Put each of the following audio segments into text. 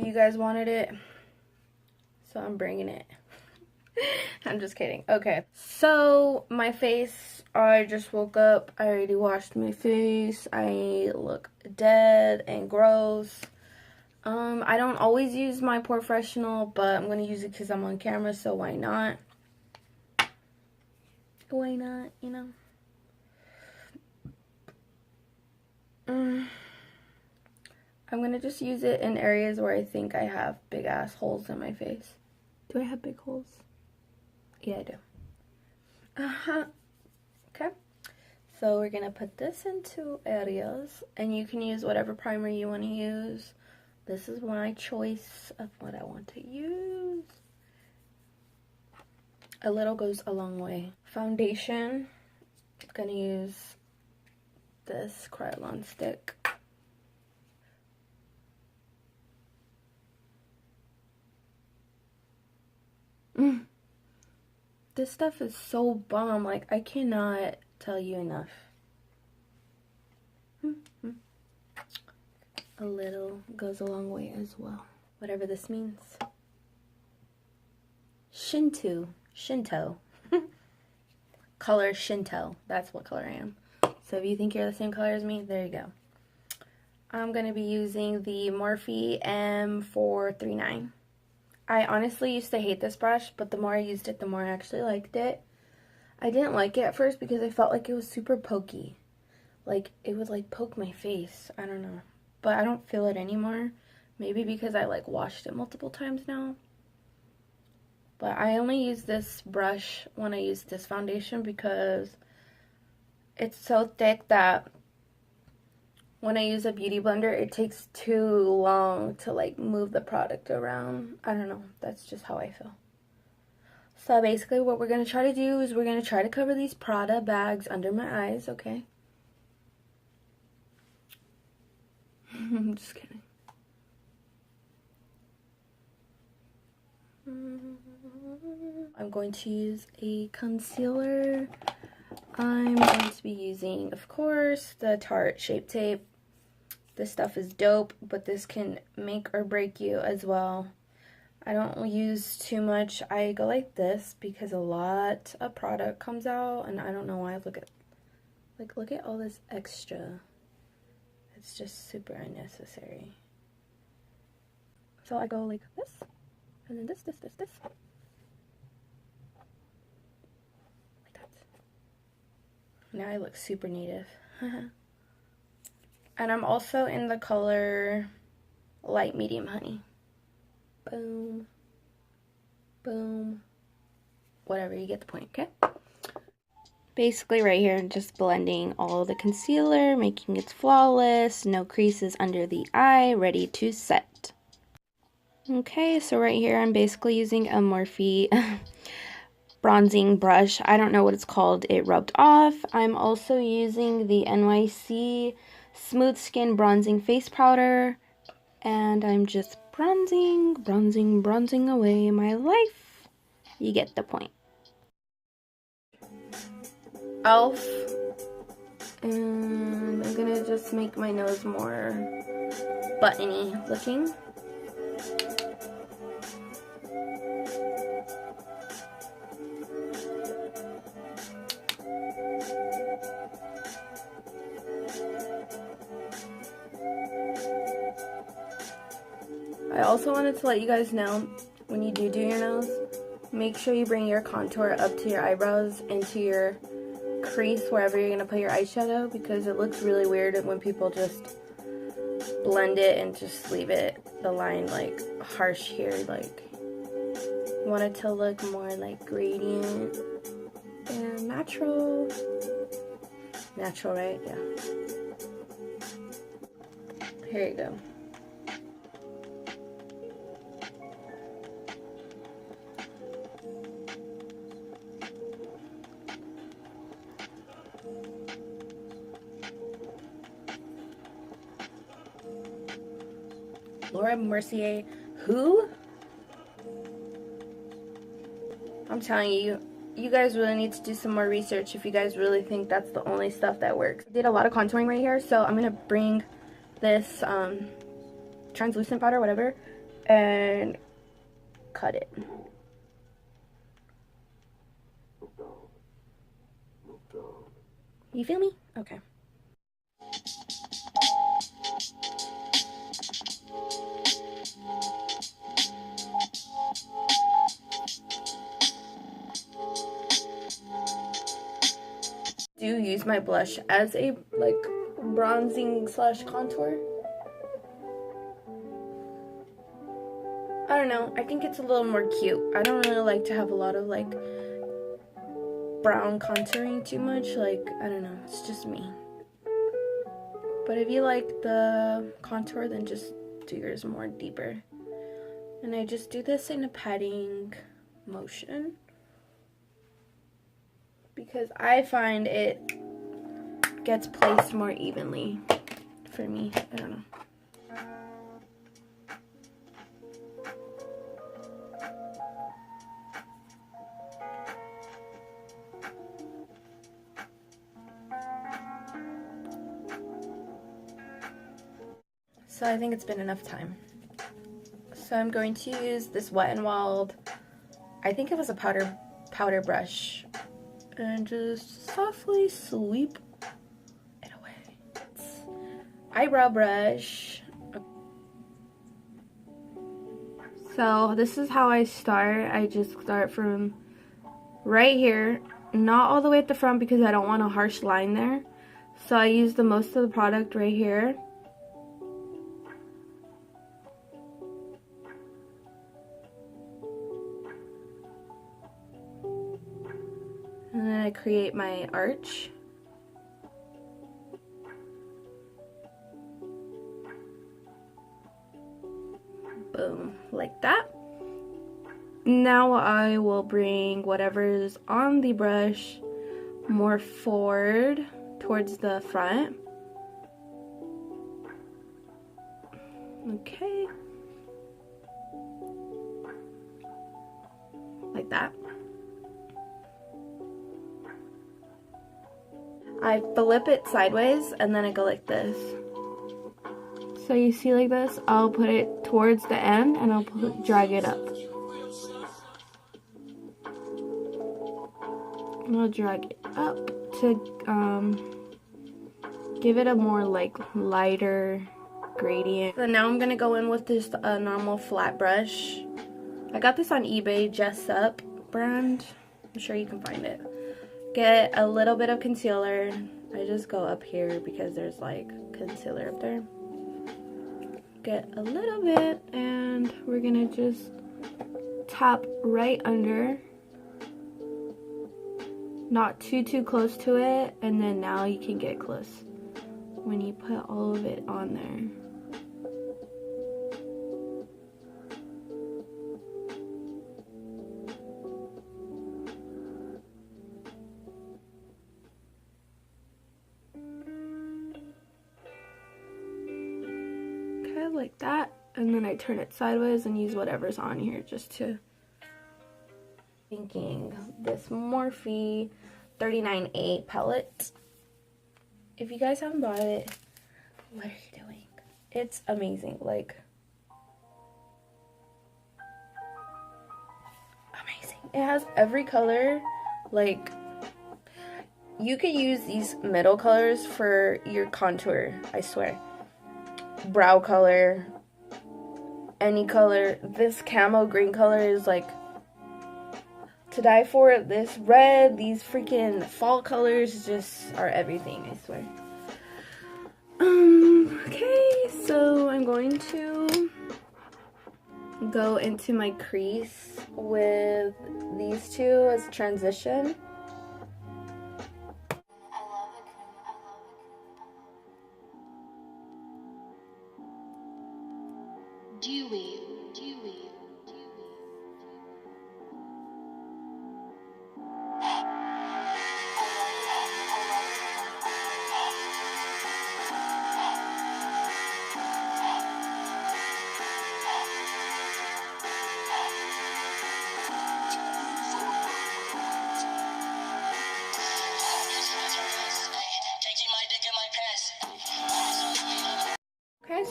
You guys wanted it, so I'm bringing it. I'm just kidding. Okay, so my face, I just woke up. I already washed my face. I look dead and gross. I don't always use my Professional, but I'm going to use it because I'm on camera, so why not? Why not, you know? I'm going to just use it in areas where I think I have big ass holes in my face. Do I have big holes? Yeah, I do. Okay. So we're going to put this into areas, and you can use whatever primer you want to use. This is my choice of what I want to use. A little goes a long way. Foundation, I'm going to use this Krylon stick. This stuff is so bomb, like I cannot tell you enough. A little goes a long way as well. Whatever this means. Shinto. Color Shinto. That's what color I am. So if you think you're the same color as me, there you go. I'm going to be using the Morphe M439. I honestly used to hate this brush, but the more I used it, the more I actually liked it. I didn't like it at first because I felt like it was super pokey. Like, it would, like, poke my face. I don't know. But I don't feel it anymore. Maybe because I, like, washed it multiple times now. But I only use this brush when I use this foundation because it's so thick that when I use a beauty blender, it takes too long to, like, move the product around. I don't know. That's just how I feel. So basically what we're going to try to do is we're going to try to cover these Prada bags under my eyes, okay? I'm just kidding. I'm going to use a concealer. I'm going to be using, of course, the Tarte Shape Tape. This stuff is dope, but this can make or break you as well. I don't use too much. I go like this because a lot of product comes out, and I don't know why. Look at all this extra. It's just super unnecessary. So I go like this, and then this. Now I look super native. And I'm also in the color Light Medium Honey. Boom. Boom. Whatever, you get the point, okay? Basically right here, just blending all the concealer, making it flawless, no creases under the eye, ready to set. Okay, so right here I'm basically using a Morphe bronzing brush. I don't know what it's called. It rubbed off. I'm also using the NYC Smooth Skin Bronzing Face Powder. And I'm just bronzing away my life. You get the point. Elf. And I'm gonna just make my nose more buttony looking. I also wanted to let you guys know, when you do your nose, make sure you bring your contour up to your eyebrows and to your crease wherever you're going to put your eyeshadow, because it looks really weird when people just blend it and just leave it, the line, like, harsh here. Like, you want it to look more like gradient and natural. Natural, right? Yeah. Here you go. Laura Mercier, who? I'm telling you, you guys really need to do some more research if you guys really think that's the only stuff that works. I did a lot of contouring right here, so I'm going to bring this translucent powder, whatever, and cut it. You feel me? Okay. Do use my blush as a like bronzing slash contour. I don't know, I think it's a little more cute. I don't really like to have a lot of like brown contouring too much, like, I don't know, it's just me. But if you like the contour, then just do yours more deeper. And I just do this in a patting motion because I find it gets placed more evenly for me. I don't know. So I think it's been enough time. So I'm going to use this Wet n Wild, I think it was a powder brush, and just softly sweep it away. It's eyebrow brush. So this is how I start. I just start from right here, not all the way at the front because I don't want a harsh line there. So I use the most of the product right here. And then I create my arch. Boom, like that. Now I will bring whatever's on the brush more forward towards the front. Okay. Like that. I flip it sideways and then I go like this. So you see like this, I'll put it towards the end and I'll drag it up. And I'll drag it up to give it a more like lighter gradient. So now I'm gonna go in with this normal flat brush. I got this on eBay, Jess Up brand. I'm sure you can find it. Get a little bit of concealer. I just go up here because there's like concealer up there. Get a little bit and we're gonna just tap right under. Not too close to it, and then now you can get close when you put all of it on there. Like that, and then I turn it sideways and use whatever's on here just to thinking this Morphe 39.8 palette. If you guys haven't bought it, what are you doing? It's amazing, like amazing. It has every color. Like you could use these middle colors for your contour, I swear. Brow color, any color. This camo green color is like to die for. This red, these freaking fall colors just are everything, I swear. Okay, so I'm going to go into my crease with these two as a transition. Dewy.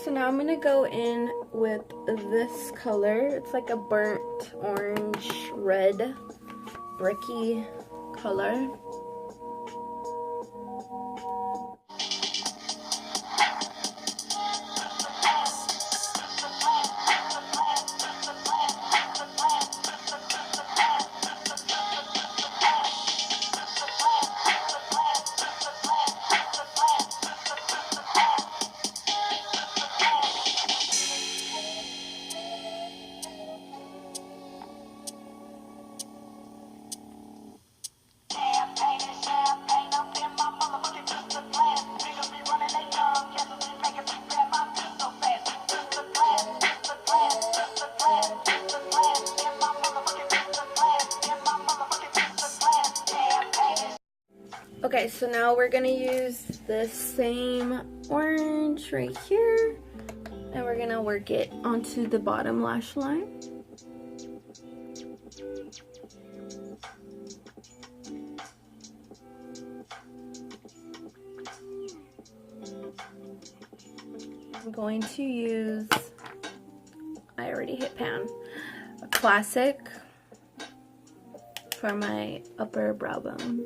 so now I'm gonna go in with this color. It's like a burnt orange red bricky color. Okay, so now we're gonna use this same orange right here, and we're gonna work it onto the bottom lash line. I'm going to use, I already hit pan, a classic for my upper brow bone.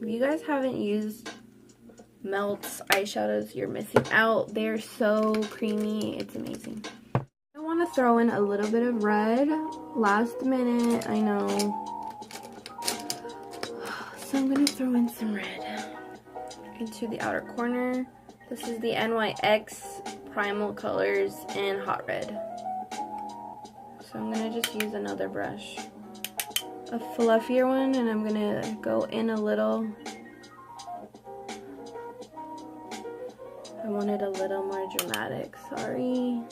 If you guys haven't used Melt's eyeshadows, you're missing out. They're so creamy. It's amazing. I want to throw in a little bit of red. Last minute, I know. So I'm going to throw in some red into the outer corner. This is the NYX Primal Colors in Hot Red. So I'm going to just use another brush. A fluffier one, and I'm gonna go in a little. I want it a little more dramatic, sorry.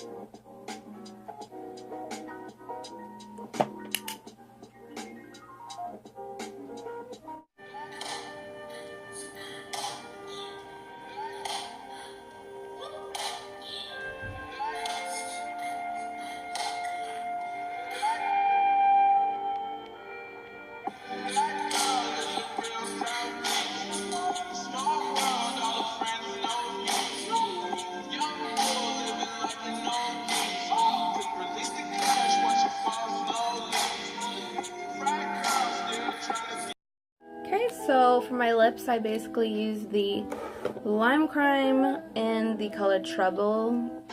So for my lips, I basically use the Lime Crime in the color Trouble.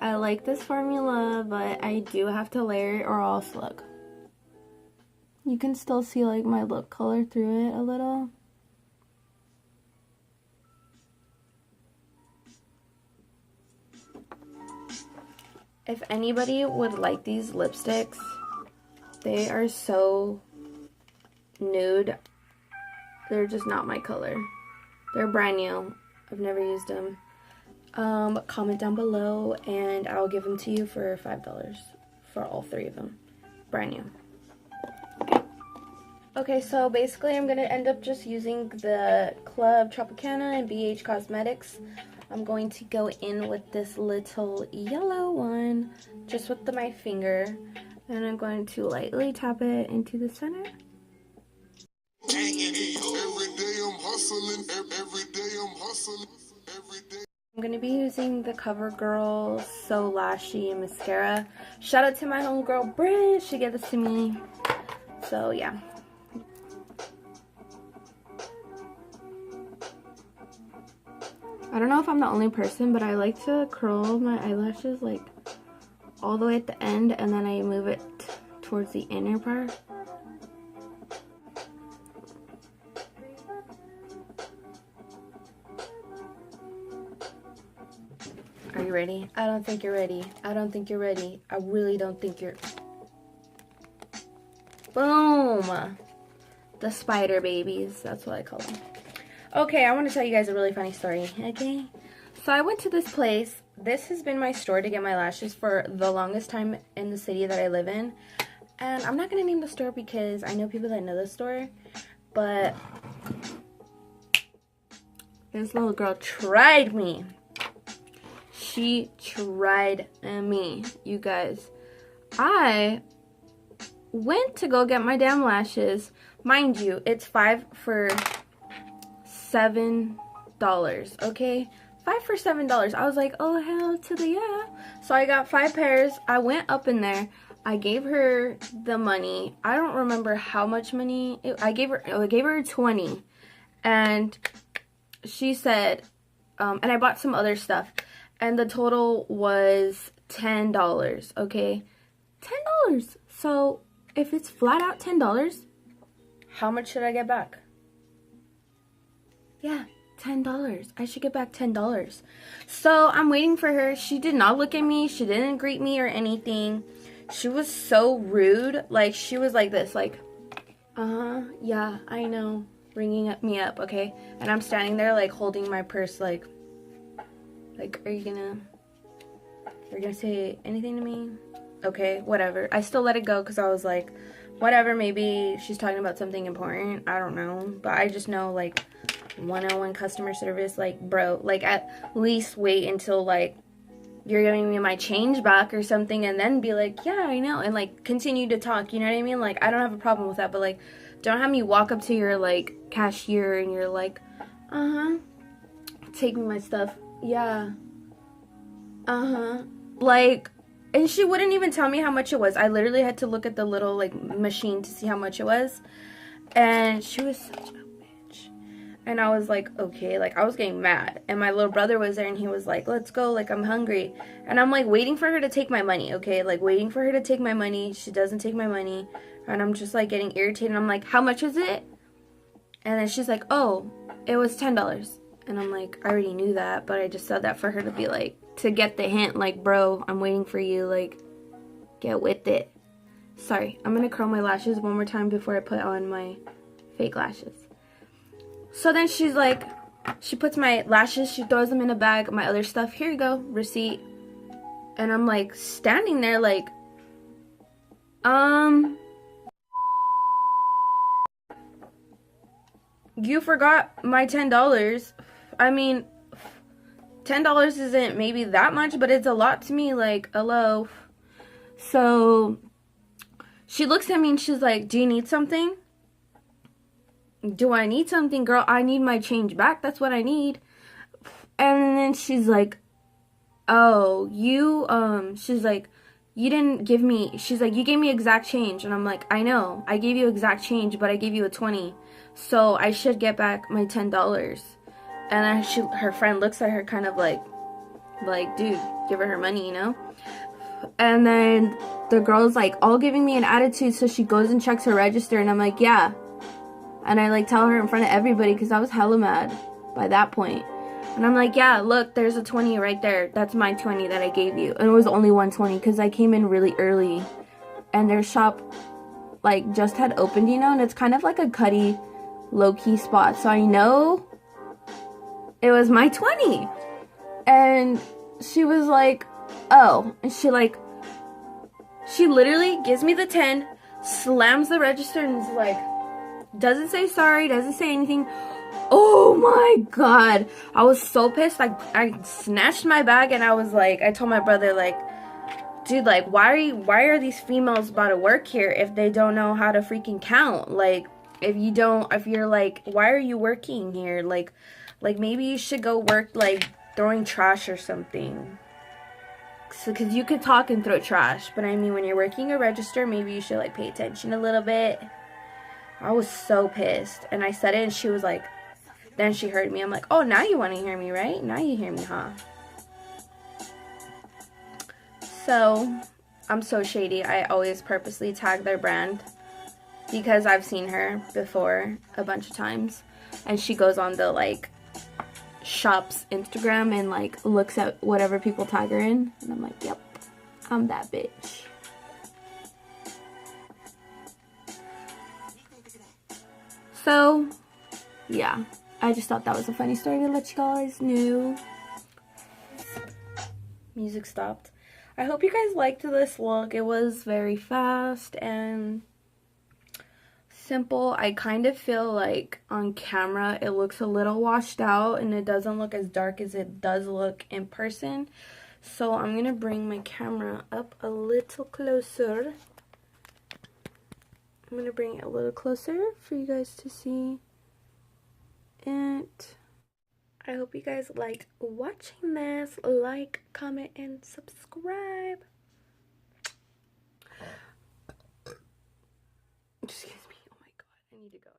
I like this formula, but I do have to layer it or else look. You can still see like my lip color through it a little. If anybody would like these lipsticks, they are so nude. They're just not my color. They're brand new. I've never used them. Comment down below and I'll give them to you for $5 for all 3 of them. Brand new. Okay, so basically I'm going to end up just using the Club Tropicana and BH Cosmetics. I'm going to go in with this little yellow one, just with my finger. And I'm going to lightly tap it into the center. I'm going to be using the CoverGirl So Lashy mascara. Shout out to my homegirl Britt. She gave this to me. So yeah. I don't know if I'm the only person, but I like to curl my eyelashes like all the way at the end, and then I move it towards the inner part. Are you ready? I don't think you're ready. I don't think you're ready. I really don't think you're... Boom! The spider babies. That's what I call them. Okay, I want to tell you guys a really funny story, okay? So I went to this place. This has been my store to get my lashes for the longest time in the city that I live in. And I'm not going to name the store because I know people that know the store. But this little girl tried me. She tried me, you guys. I went to go get my damn lashes. Mind you, it's 5 for $7, okay? 5 for $7. I was like, oh, hell to the yeah. So I got 5 pairs. I went up in there. I gave her the money. I don't remember how much money. I gave her 20. And she said, and I bought some other stuff. And the total was $10, okay? $10. So if it's flat out $10, how much should I get back? Yeah, $10. I should get back $10. So I'm waiting for her. She did not look at me. She didn't greet me or anything. She was so rude. Like, she was like this, like, yeah, I know, ringing me up, okay? And I'm standing there, like, holding my purse, like, are you gonna say anything to me? Okay, whatever. I still let it go because I was like, whatever, maybe she's talking about something important. I don't know. But I just know, like, one-on-one customer service, like, bro, like, at least wait until, like, you're giving me my change back or something, and then be like, yeah, I know, and, like, continue to talk, you know what I mean? Like, I don't have a problem with that, but, like, don't have me walk up to your, like, cashier, and you're like, take me my stuff. Yeah. Like, and she wouldn't even tell me how much it was. I literally had to look at the little, like, machine to see how much it was. And she was such a bitch. And I was like, okay. Like, I was getting mad. And my little brother was there, and he was like, let's go. Like, I'm hungry. And I'm, like, waiting for her to take my money, okay? Like, waiting for her to take my money. She doesn't take my money. And I'm just, like, getting irritated. I'm like, how much is it? And then she's like, oh, it was $10. And I'm like, I already knew that. But I just said that for her to be like, to get the hint, like, bro, I'm waiting for you, like, get with it. Sorry, I'm gonna curl my lashes one more time before I put on my fake lashes. So then she's like, she puts my lashes, she throws them in a bag, my other stuff, here you go, receipt. And I'm like, standing there like, you forgot my $10. I mean, $10 isn't maybe that much, but it's a lot to me, like, hello. So she looks at me and she's like, do you need something? Do I need something, girl? I need my change back. That's what I need. And then she's like, oh, you, she's like, you didn't give me, she's like, you gave me exact change. And I'm like, I know, I gave you exact change, but I gave you a 20. So I should get back my $10. And then her friend looks at her kind of like, dude, give her money, you know? And then the girl's like all giving me an attitude, so she goes and checks her register, and I'm like, yeah. And I like tell her in front of everybody because I was hella mad by that point. And I'm like, yeah, look, there's a 20 right there. That's my 20 that I gave you. And it was only 120 because I came in really early. And their shop, like, just had opened, you know? And it's kind of like a cutty, low-key spot. So I know it was my 20. And she was like, oh. And she literally gives me the 10, slams the register, and is like, doesn't say sorry, doesn't say anything. Oh my god. I was so pissed. I snatched my bag, and I was like, I told my brother, like, dude, like, why are these females about to work here if they don't know how to freaking count? Like, if you're like, why are you working here? Like maybe you should go work, like, throwing trash or something. Because you could talk and throw trash, but I mean, when you're working a register, maybe you should, like, pay attention a little bit. I was so pissed, and I said it, and she was like, then she heard me. I'm like, oh, now you want to hear me, right? Now you hear me, huh? So, I'm so shady. I always purposely tag their brand because I've seen her before a bunch of times, and she goes on the, like, shop's Instagram and, like, looks at whatever people tag her in, and I'm like, yep, I'm that bitch. So, yeah, I just thought that was a funny story to let you guys know. Music stopped. I hope you guys liked this look. It was very fast and simple. I kind of feel like on camera it looks a little washed out and it doesn't look as dark as it does look in person. So I'm going to bring my camera up a little closer. I'm going to bring it a little closer for you guys to see it. I hope you guys liked watching this. Like, comment, and subscribe. Excuse me. Oh my god, I need to go.